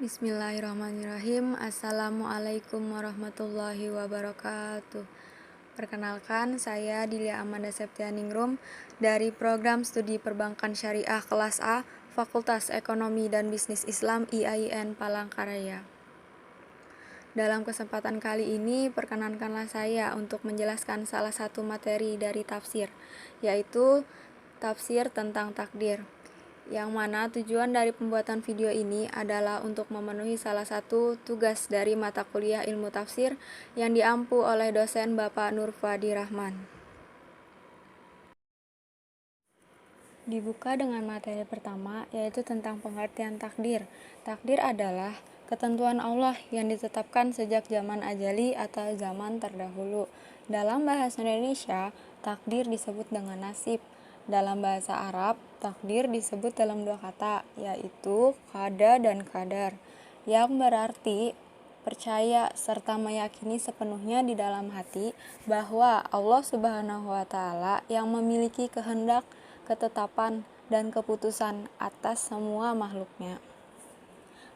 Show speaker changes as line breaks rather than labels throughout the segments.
Bismillahirrahmanirrahim. Assalamualaikum warahmatullahi wabarakatuh. Perkenalkan, saya Dilia Amanda Septianingrum dari Program Studi Perbankan Syariah Kelas A, Fakultas Ekonomi dan Bisnis Islam IAIN Palangkaraya. Dalam kesempatan kali ini, perkenankanlah saya untuk menjelaskan salah satu materi dari tafsir, yaitu tafsir tentang takdir. Yang mana tujuan dari pembuatan video ini adalah untuk memenuhi salah satu tugas dari mata kuliah ilmu tafsir yang diampu oleh dosen Bapak Nur Fadi Rahman. Dibuka dengan materi pertama, yaitu tentang pengertian takdir. Takdir adalah ketentuan Allah yang ditetapkan sejak zaman ajali atau zaman terdahulu. Dalam bahasa Indonesia, takdir disebut dengan nasib. Dalam bahasa Arab, takdir disebut dalam dua kata, yaitu qada dan qadar, yang berarti percaya serta meyakini sepenuhnya di dalam hati bahwa Allah Subhanahu wa Ta'ala yang memiliki kehendak, ketetapan, dan keputusan atas semua makhluknya.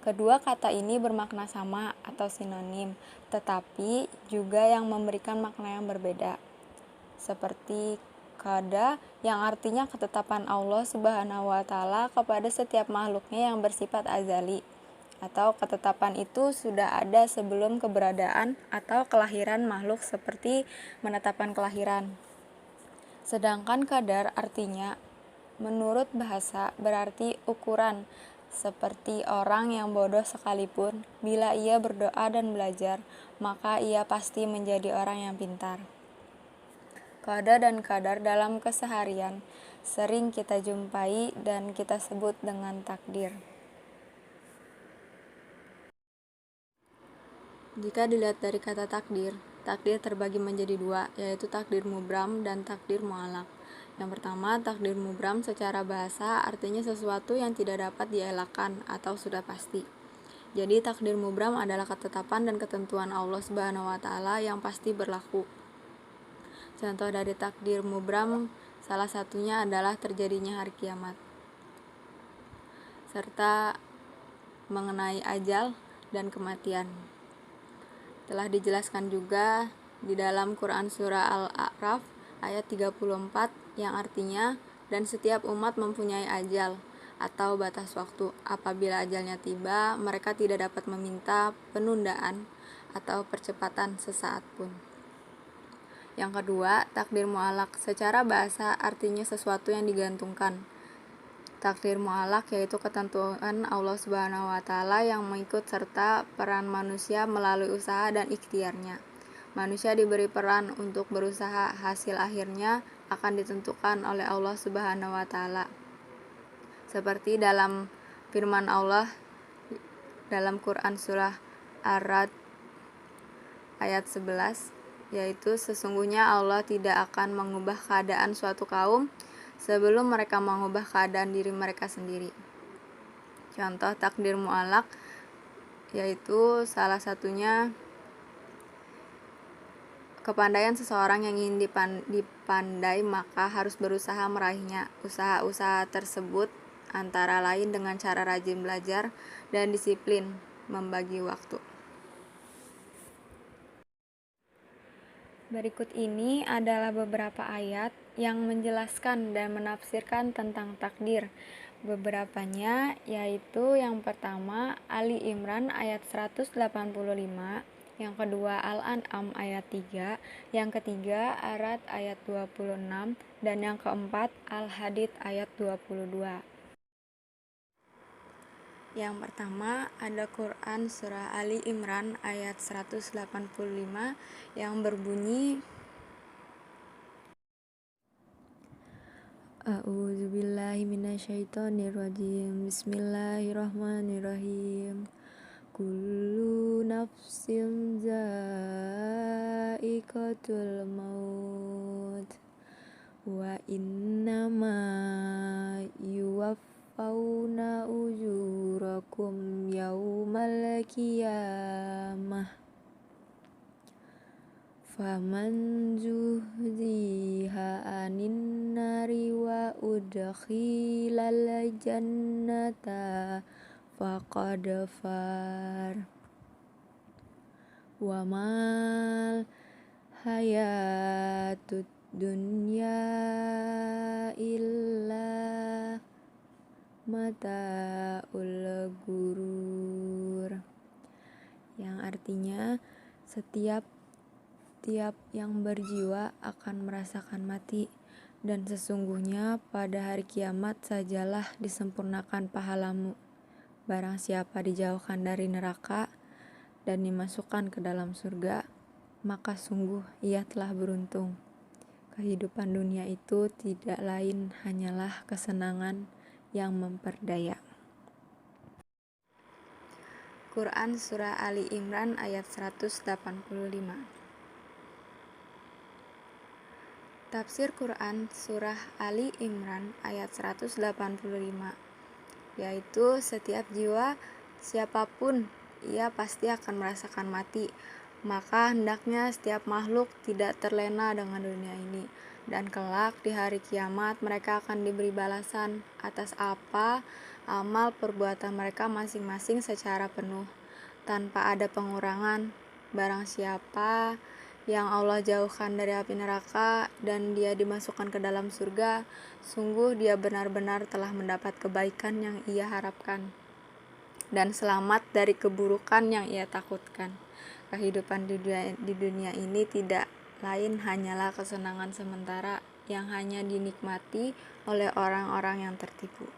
Kedua kata ini bermakna sama atau sinonim, tetapi juga yang memberikan makna yang berbeda. Seperti qada yang artinya ketetapan Allah Subhanahu wa Ta'ala kepada setiap makhluknya yang bersifat azali, atau ketetapan itu sudah ada sebelum keberadaan atau kelahiran makhluk seperti menetapkan kelahiran. Sedangkan qadar artinya menurut bahasa berarti ukuran, seperti orang yang bodoh sekalipun bila ia berdoa dan belajar, maka ia pasti menjadi orang yang pintar. Qada dan qadar dalam keseharian sering kita jumpai dan kita sebut dengan takdir. Jika dilihat dari kata takdir, takdir terbagi menjadi dua, yaitu takdir mubram dan takdir mu'allaq. Yang pertama, takdir mubram secara bahasa artinya sesuatu yang tidak dapat dielakkan atau sudah pasti. Jadi takdir mubram adalah ketetapan dan ketentuan Allah Subhanahu wa Ta'ala yang pasti berlaku. Contoh dari takdir mubram salah satunya adalah terjadinya hari kiamat, serta mengenai ajal dan kematian. Telah dijelaskan juga di dalam Quran Surah Al-A'raf ayat 34 yang artinya, dan setiap umat mempunyai ajal atau batas waktu. Apabila ajalnya tiba, mereka tidak dapat meminta penundaan atau percepatan sesaat pun. Yang kedua, takdir mu'allaq secara bahasa artinya sesuatu yang digantungkan. Takdir mu'allaq yaitu ketentuan Allah Subhanahu wa Ta'ala yang mengikut serta peran manusia melalui usaha dan ikhtiarnya. Manusia diberi peran untuk berusaha, hasil akhirnya akan ditentukan oleh Allah Subhanahu wa Ta'ala. Seperti dalam firman Allah dalam Quran surah Ar-Ra'd ayat 11, yaitu sesungguhnya Allah tidak akan mengubah keadaan suatu kaum sebelum mereka mengubah keadaan diri mereka sendiri. Contoh takdir mu'allaq yaitu salah satunya kepandaian seseorang yang ingin dipandai maka harus berusaha meraihnya. Usaha-usaha tersebut antara lain dengan cara rajin belajar dan disiplin membagi waktu. Berikut ini adalah beberapa ayat yang menjelaskan dan menafsirkan tentang takdir. Beberapanya yaitu yang pertama Ali Imran ayat 185, yang kedua Al-An'am ayat 3, yang ketiga Ar-Ra'd ayat 26, dan yang keempat Al-Hadid ayat 22. Yang pertama ada Quran surah Ali Imran ayat 185 yang berbunyi A'udzubillahi minasyaitonirrajim. Bismillahirrahmanirrahim. Kullu nafsin za'iqatul maut wa innama yuwaffawna ujurakum yaumal qiyamah faman zuhziha anin nari wa udkhilal jannata faqad far wa mal hayatud dunya illa mataul gurur, yang artinya setiap yang berjiwa akan merasakan mati, dan sesungguhnya pada hari kiamat sajalah disempurnakan pahalamu. Barang siapa dijauhkan dari neraka dan dimasukkan ke dalam surga, maka sungguh ia telah beruntung. Kehidupan dunia itu tidak lain hanyalah kesenangan yang memperdaya. Quran Surah Ali Imran ayat 185. Tafsir Quran Surah Ali Imran ayat 185, yaitu setiap jiwa, siapapun, ia pasti akan merasakan mati. Maka hendaknya setiap makhluk tidak terlena dengan dunia ini, dan kelak di hari kiamat mereka akan diberi balasan atas apa amal perbuatan mereka masing-masing secara penuh, tanpa ada pengurangan. Barang siapa yang Allah jauhkan dari api neraka dan dia dimasukkan ke dalam surga, sungguh dia benar-benar telah mendapat kebaikan yang ia harapkan dan selamat dari keburukan yang ia takutkan. Kehidupan di dunia ini tidak lain hanyalah kesenangan sementara yang hanya dinikmati oleh orang-orang yang tertipu.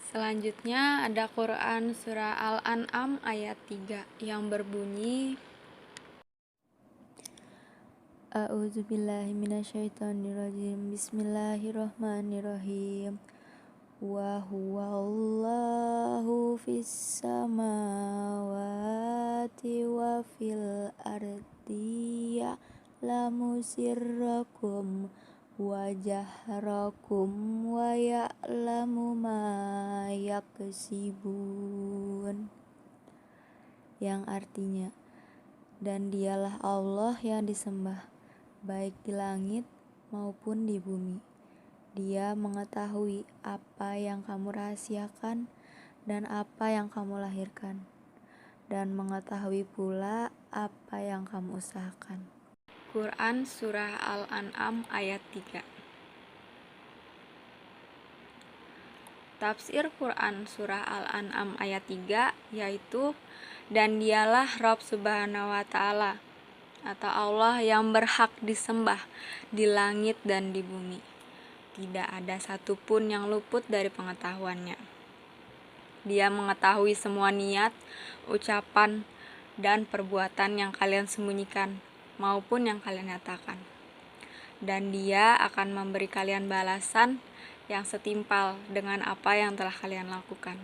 Selanjutnya ada Quran Surah Al-An'am ayat 3 yang berbunyi, A'udzubillahi minasyaitonirrajim. Bismillahirrahmanirrahim. Wa huwallahu fis samawati wa fil ardi ya'lamu sirrakum wa jahrakum wa ya'lamu ma yaksibun, yang artinya, dan dialah Allah yang disembah baik di langit maupun di bumi. Dia mengetahui apa yang kamu rahasiakan dan apa yang kamu lahirkan, dan mengetahui pula apa yang kamu usahakan. Quran Surah Al-An'am ayat 3. Tafsir Quran Surah Al-An'am ayat 3 yaitu, dan dialah Rabb Subhanahu wa Ta'ala, atau Allah yang berhak disembah di langit dan di bumi. Tidak ada satupun yang luput dari pengetahuannya. Dia mengetahui semua niat, ucapan, dan perbuatan yang kalian sembunyikan maupun yang kalian nyatakan. Dan Dia akan memberi kalian balasan yang setimpal dengan apa yang telah kalian lakukan.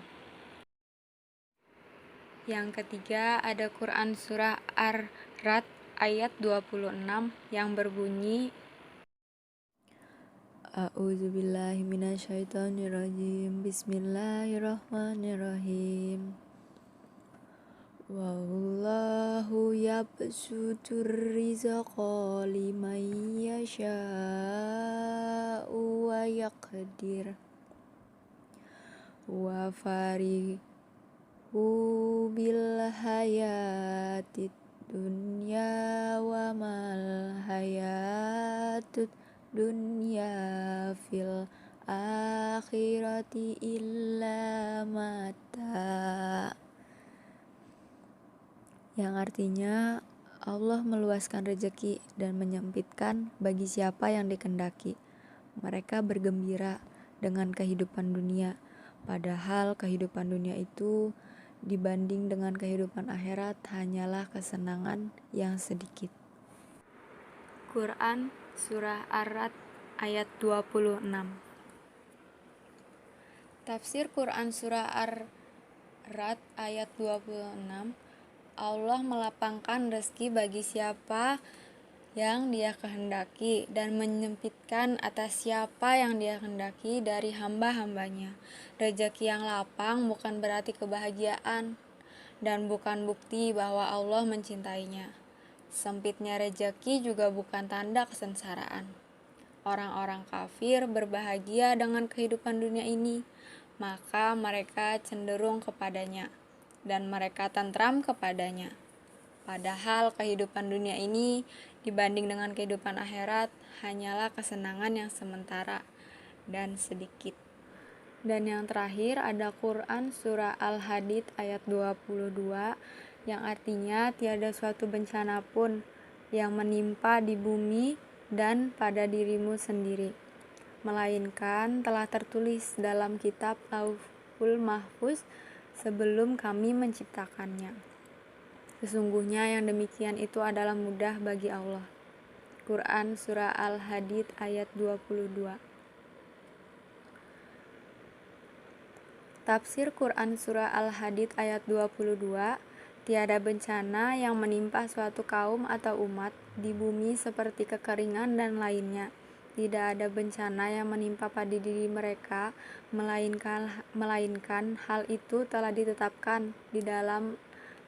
Yang ketiga ada Quran Surah Ar-Ra'd ayat 26 yang berbunyi, A'udzubillahi minasyaitonirrajim. Bismillahirrahmanirrahim. Wallahu yabsutur rizqa liman yasha'u wa yaqdir wa farihu bil hayatid dunya wa mal hayatud dunya fil akhirati illa mata, yang artinya Allah meluaskan rezeki dan menyempitkan bagi siapa yang dikehendaki. Mereka bergembira dengan kehidupan dunia, padahal kehidupan dunia itu dibanding dengan kehidupan akhirat hanyalah kesenangan yang sedikit. Quran Surah Ar-Ra'd ayat 26. Tafsir Quran Surah Ar-Ra'd ayat 26, Allah melapangkan rezeki bagi siapa yang Dia kehendaki dan menyempitkan atas siapa yang Dia kehendaki dari hamba-hambanya. Rezeki yang lapang bukan berarti kebahagiaan dan bukan bukti bahwa Allah mencintainya. Sempitnya rezeki juga bukan tanda kesengsaraan. Orang-orang kafir berbahagia dengan kehidupan dunia ini, maka mereka cenderung kepadanya, dan mereka tentram kepadanya. Padahal kehidupan dunia ini dibanding dengan kehidupan akhirat hanyalah kesenangan yang sementara dan sedikit. Dan yang terakhir ada Quran surah Al-Hadid ayat 22 yang artinya tiada suatu bencana pun yang menimpa di bumi dan pada dirimu sendiri, melainkan telah tertulis dalam kitab Lauhul Mahfuz sebelum kami menciptakannya. Sesungguhnya yang demikian itu adalah mudah bagi Allah. Quran surah Al-Hadid ayat 22. Tafsir Quran surah Al-Hadid ayat 22, tiada bencana yang menimpa suatu kaum atau umat di bumi seperti kekeringan dan lainnya. Tidak ada bencana yang menimpa pada diri mereka, melainkan hal itu telah ditetapkan di dalam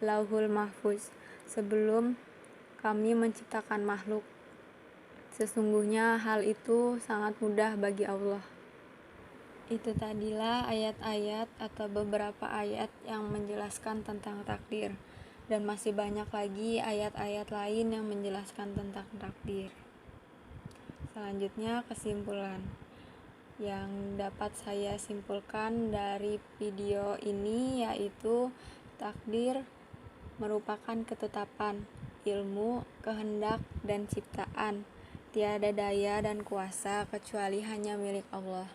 Lauhul Mahfuz sebelum kami menciptakan makhluk. Sesungguhnya hal itu sangat mudah bagi Allah. Itu tadilah ayat-ayat atau beberapa ayat yang menjelaskan tentang takdir, dan masih banyak lagi ayat-ayat lain yang menjelaskan tentang takdir. Selanjutnya kesimpulan yang dapat saya simpulkan dari video ini yaitu takdir merupakan ketetapan, ilmu, kehendak, dan ciptaan. Tiada daya dan kuasa kecuali hanya milik Allah.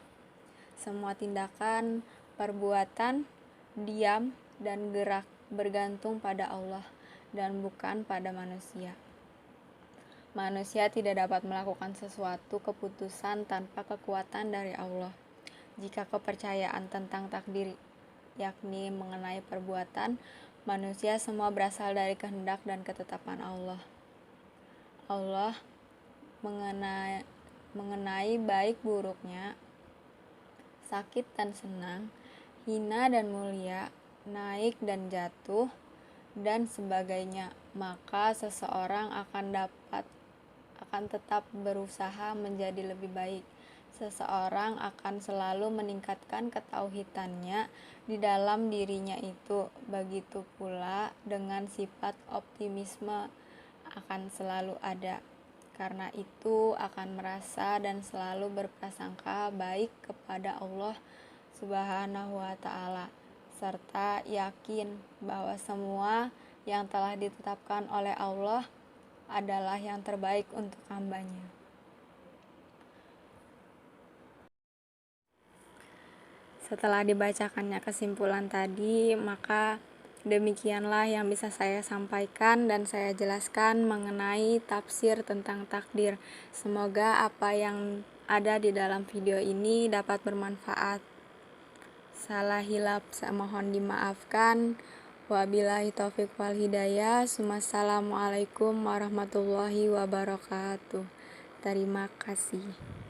Semua tindakan, perbuatan, diam, dan gerak bergantung pada Allah dan bukan pada manusia. Manusia tidak dapat melakukan sesuatu keputusan tanpa kekuatan dari Allah. Jika kepercayaan tentang takdir, yakni mengenai perbuatan manusia, semua berasal dari kehendak dan ketetapan Allah. Allah mengenai baik buruknya, sakit dan senang, hina dan mulia, naik dan jatuh, dan sebagainya, maka seseorang akan tetap berusaha menjadi lebih baik. Seseorang akan selalu meningkatkan ketauhidannya di dalam dirinya itu. Begitu pula dengan sifat optimisme akan selalu ada. Karena itu akan merasa dan selalu berprasangka baik kepada Allah Subhanahu wa Ta'ala, serta yakin bahwa semua yang telah ditetapkan oleh Allah adalah yang terbaik untuk hamba-Nya. Setelah dibacakannya kesimpulan tadi, maka demikianlah yang bisa saya sampaikan dan saya jelaskan mengenai tafsir tentang takdir. Semoga apa yang ada di dalam video ini dapat bermanfaat. Salah hilap mohon dimaafkan. Wabillahi taufiq wal hidayah. Assalamualaikum warahmatullahi wabarakatuh. Terima kasih.